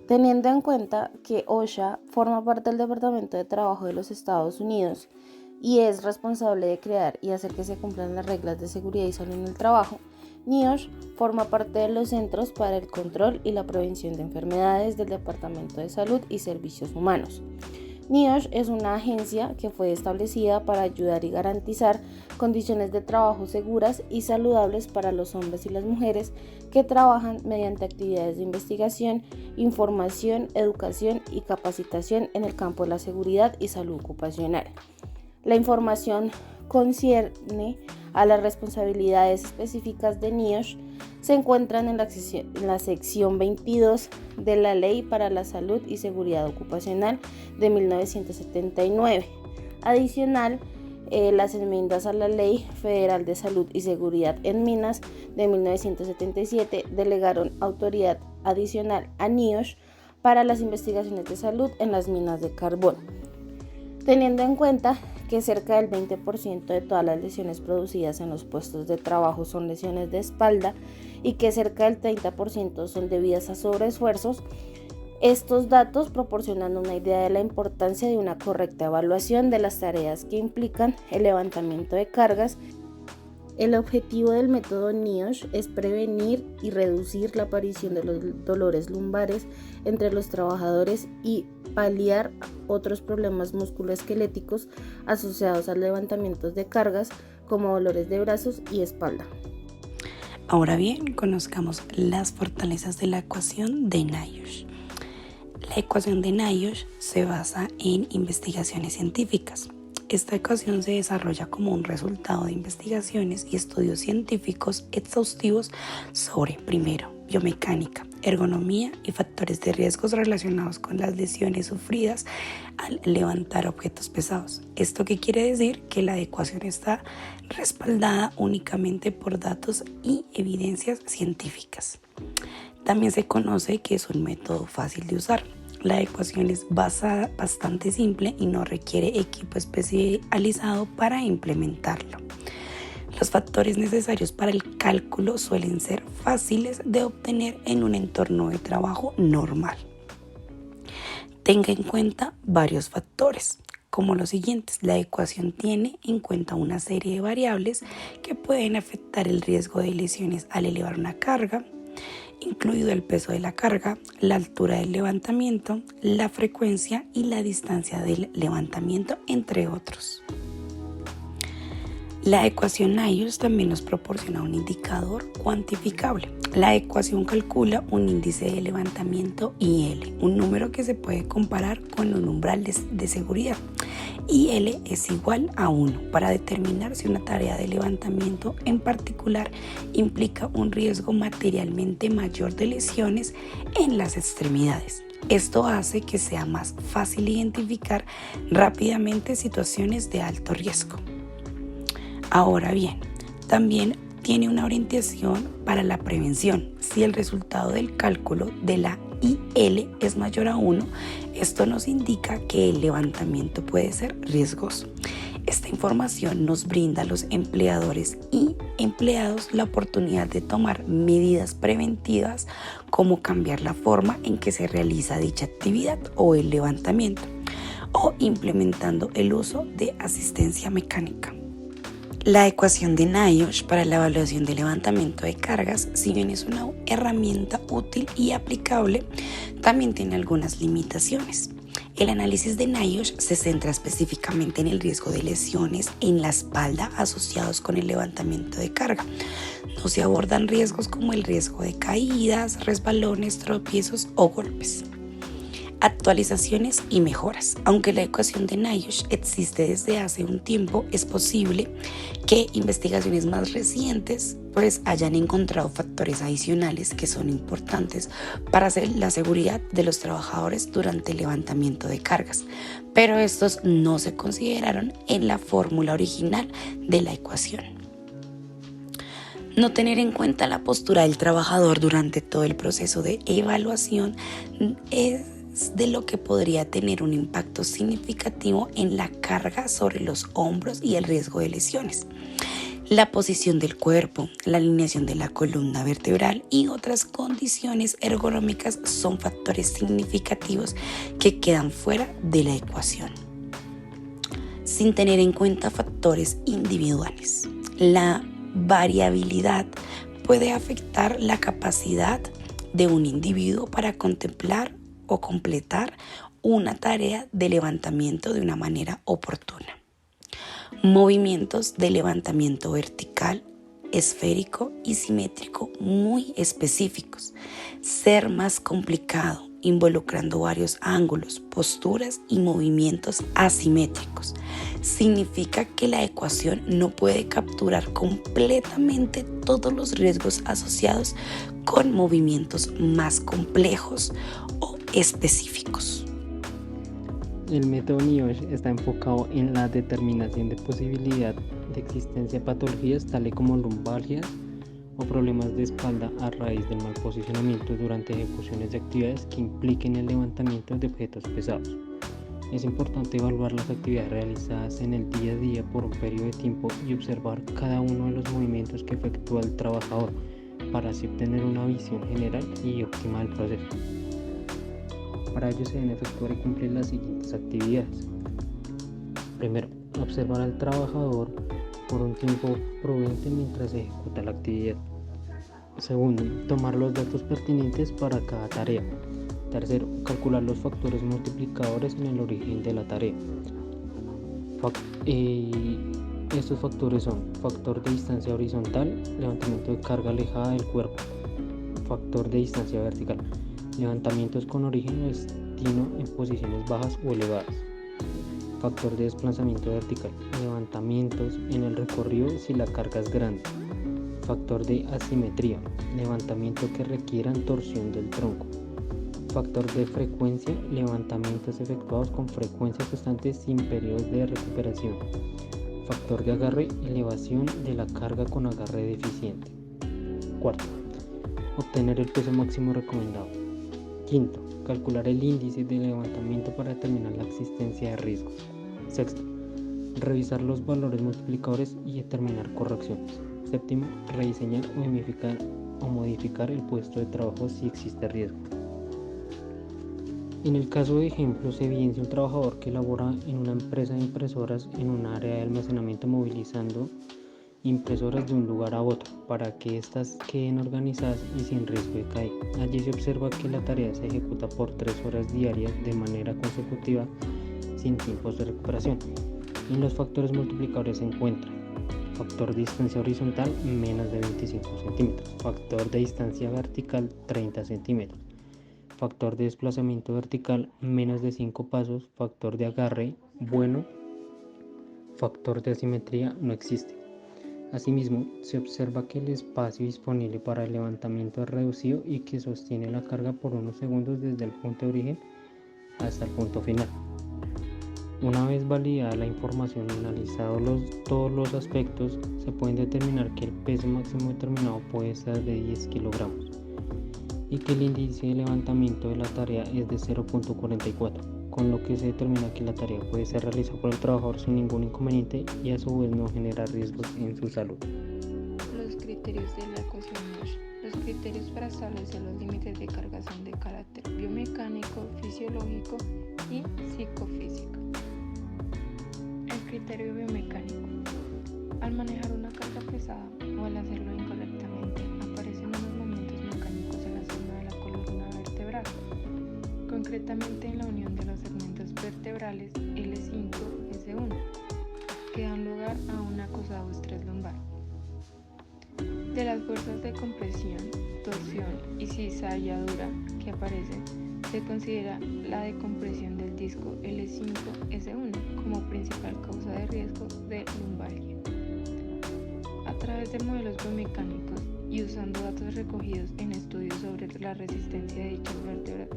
Teniendo en cuenta que OSHA forma parte del Departamento de Trabajo de los Estados Unidos y es responsable de crear y hacer que se cumplan las reglas de seguridad y salud en el trabajo, NIOSH forma parte de los Centros para el Control y la Prevención de Enfermedades del Departamento de Salud y Servicios Humanos. NIOSH es una agencia que fue establecida para ayudar y garantizar condiciones de trabajo seguras y saludables para los hombres y las mujeres que trabajan mediante actividades de investigación, información, educación y capacitación en el campo de la seguridad y salud ocupacional. La información concierne a las responsabilidades específicas de NIOSH se encuentran en la sección 22 de la Ley para la Salud y Seguridad Ocupacional de 1979. Adicional, las enmiendas a la Ley Federal de Salud y Seguridad en Minas de 1977 delegaron autoridad adicional a NIOSH para las investigaciones de salud en las minas de carbón. Teniendo en cuenta que cerca del 20% de todas las lesiones producidas en los puestos de trabajo son lesiones de espalda y que cerca del 30% son debidas a sobreesfuerzos, estos datos proporcionan una idea de la importancia de una correcta evaluación de las tareas que implican el levantamiento de cargas. El objetivo del método NIOSH es prevenir y reducir la aparición de los dolores lumbares entre los trabajadores y paliar otros problemas musculoesqueléticos asociados al levantamiento de cargas como dolores de brazos y espalda. Ahora bien, conozcamos las fortalezas de la ecuación de NIOSH. La ecuación de NIOSH se basa en investigaciones científicas. Esta ecuación se desarrolla como un resultado de investigaciones y estudios científicos exhaustivos sobre, primero, biomecánica, ergonomía y factores de riesgos relacionados con las lesiones sufridas al levantar objetos pesados. ¿Esto qué quiere decir? Que la ecuación está respaldada únicamente por datos y evidencias científicas. También se conoce que es un método fácil de usar. La ecuación es bastante simple y no requiere equipo especializado para implementarlo. Los factores necesarios para el cálculo suelen ser fáciles de obtener en un entorno de trabajo normal. Tenga en cuenta varios factores, como los siguientes. La ecuación tiene en cuenta una serie de variables que pueden afectar el riesgo de lesiones al elevar una carga, incluido el peso de la carga, la altura del levantamiento, la frecuencia y la distancia del levantamiento, entre otros. La ecuación NIOSH también nos proporciona un indicador cuantificable. La ecuación calcula un índice de levantamiento IL, un número que se puede comparar con un umbral de seguridad. IL es igual a 1 para determinar si una tarea de levantamiento en particular implica un riesgo materialmente mayor de lesiones en las extremidades. Esto hace que sea más fácil identificar rápidamente situaciones de alto riesgo. Ahora bien, también tiene una orientación para la prevención. Si el resultado del cálculo de la IL es mayor a 1, esto nos indica que el levantamiento puede ser riesgoso. Esta información nos brinda a los empleadores y empleados la oportunidad de tomar medidas preventivas como cambiar la forma en que se realiza dicha actividad o el levantamiento o implementando el uso de asistencia mecánica. La ecuación de NIOSH para la evaluación de levantamiento de cargas, si bien es una herramienta útil y aplicable, también tiene algunas limitaciones. El análisis de NIOSH se centra específicamente en el riesgo de lesiones en la espalda asociados con el levantamiento de carga. No se abordan riesgos como el riesgo de caídas, resbalones, tropiezos o golpes. Actualizaciones y mejoras. Aunque la ecuación de NIOSH existe desde hace un tiempo, es posible que investigaciones más recientes hayan encontrado factores adicionales que son importantes para la seguridad de los trabajadores durante el levantamiento de cargas, pero estos no se consideraron en la fórmula original de la ecuación. No tener en cuenta la postura del trabajador durante todo el proceso de evaluación es de lo que podría tener un impacto significativo en la carga sobre los hombros y el riesgo de lesiones. la posición del cuerpo, la alineación de la columna vertebral y otras condiciones ergonómicas son factores significativos que quedan fuera de la ecuación, sin tener en cuenta factores individuales. La variabilidad puede afectar la capacidad de un individuo para contemplar o completar una tarea de levantamiento de una manera oportuna. Movimientos de levantamiento vertical, esférico y simétrico muy específicos. Ser más complicado, involucrando varios ángulos, posturas y movimientos asimétricos. Significa que la ecuación no puede capturar completamente todos los riesgos asociados con movimientos más complejos o específicos. El método NIOSH está enfocado en la determinación de posibilidad de existencia de patologías tales como lumbalgias o problemas de espalda a raíz del mal posicionamiento durante ejecuciones de actividades que impliquen el levantamiento de objetos pesados. Es importante evaluar las actividades realizadas en el día a día por un periodo de tiempo y observar cada uno de los movimientos que efectúa el trabajador para así obtener una visión general y óptima del proceso. Para ello se deben efectuar y cumplir las siguientes actividades. Primero, observar al trabajador por un tiempo prudente mientras se ejecuta la actividad. Segundo, tomar los datos pertinentes para cada tarea. Tercero, calcular los factores multiplicadores en el origen de la tarea. Estos factores son factor de distancia horizontal, levantamiento de carga alejada del cuerpo. Factor de distancia vertical, levantamientos con origen o destino en posiciones bajas o elevadas. Factor de desplazamiento vertical, levantamientos en el recorrido si la carga es grande. Factor de asimetría, levantamiento que requieran torsión del tronco. Factor de frecuencia, levantamientos efectuados con frecuencia constante sin periodos de recuperación. Factor de agarre, elevación de la carga con agarre deficiente. Cuarto, obtener el peso máximo recomendado. Quinto, calcular el índice de levantamiento para determinar la existencia de riesgos. Sexto, revisar los valores multiplicadores y determinar correcciones. Séptimo, rediseñar o modificar el puesto de trabajo si existe riesgo. En el caso de ejemplo, se evidencia un trabajador que labora en una empresa de impresoras en un área de almacenamiento movilizando impresoras de un lugar a otro para que éstas queden organizadas y sin riesgo de caída. Allí se observa que la tarea se ejecuta por 3 horas diarias de manera consecutiva sin tiempos de recuperación. En los factores multiplicadores se encuentran factor de distancia horizontal menos de 25 centímetros, factor de distancia vertical 30 centímetros, factor de desplazamiento vertical menos de 5 pasos, factor de agarre bueno, factor de asimetría no existe. Asimismo, se observa que el espacio disponible para el levantamiento es reducido y que sostiene la carga por unos segundos desde el punto de origen hasta el punto final. Una vez validada la información y analizados todos los aspectos, se puede determinar que el peso máximo determinado puede ser de 10 kilogramos y que el índice de levantamiento de la tarea es de 0.44, con lo que se determina que la tarea puede ser realizada por el trabajador sin ningún inconveniente y a su vez no genera riesgos en su salud. Los criterios de la ecuación NIOSH. Los criterios para establecer los límites de carga son de carácter biomecánico, fisiológico y psicofísico. El criterio biomecánico. Al manejar una carga pesada o al hacerlo incorrectamente, aparecen unos momentos mecánicos en la zona de la columna vertebral, concretamente en la unión de los segmentos vertebrales L5 y S1, que dan lugar a un acosado estrés lumbar. De las fuerzas de compresión, torsión y cizalladura que aparecen, se considera la decompresión del disco L5-S1 como principal causa de riesgo de lumbalgia. A través de modelos biomecánicos y usando datos recogidos en estudios sobre la resistencia de dichas vértebras,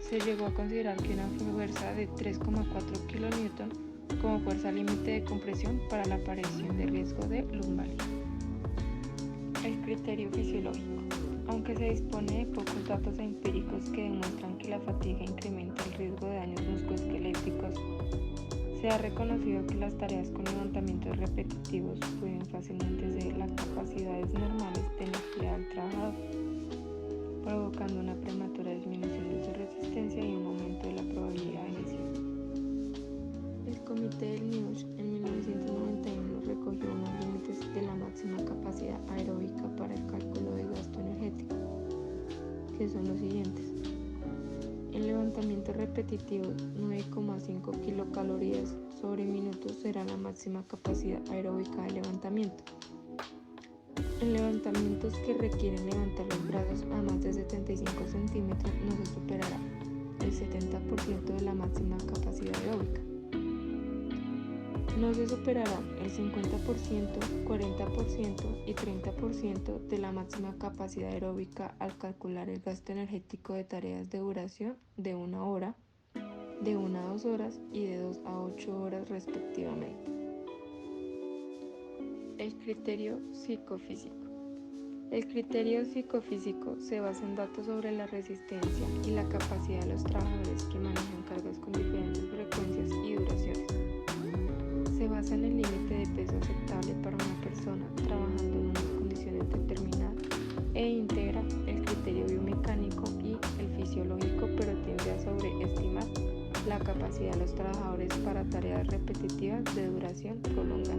se llegó a considerar que una fuerza de 3,4 kN como fuerza límite de compresión para la aparición de riesgo de lumbalgia. El criterio fisiológico. Aunque se dispone de pocos datos empíricos que demuestran que la fatiga incrementa el riesgo de daños musculoesqueléticos, Se ha reconocido que las tareas con levantamientos repetitivos pueden fácilmente exceder las capacidades normales de energía del trabajador, provocando una prematura disminución de su resistencia y un aumento de la probabilidad de lesión. El Comité del NIOSH en 1991 recogió unos límites de la máxima capacidad aeróbica para el cálculo de gasto energético, que son los siguientes. En levantamiento repetitivo, 9,5 kilocalorías sobre minuto será la máxima capacidad aeróbica de levantamiento. En levantamientos que requieren levantar los brazos a más de 75 centímetros no se superará el 70% de la máxima capacidad aeróbica. No se superará el 50%, 40% y 30% de la máxima capacidad aeróbica al calcular el gasto energético de tareas de duración de 1 hora, de 1 a 2 horas y de 2 a 8 horas respectivamente. El criterio psicofísico. El criterio psicofísico se basa en datos sobre la resistencia y la capacidad de los trabajadores que manejan cargas con diferentes frecuencias y duraciones. Se basa en el límite de peso aceptable para una persona trabajando en unas condiciones determinadas e integra el criterio biomecánico y el fisiológico, pero tiende a sobreestimar la capacidad de los trabajadores para tareas repetitivas de duración prolongada.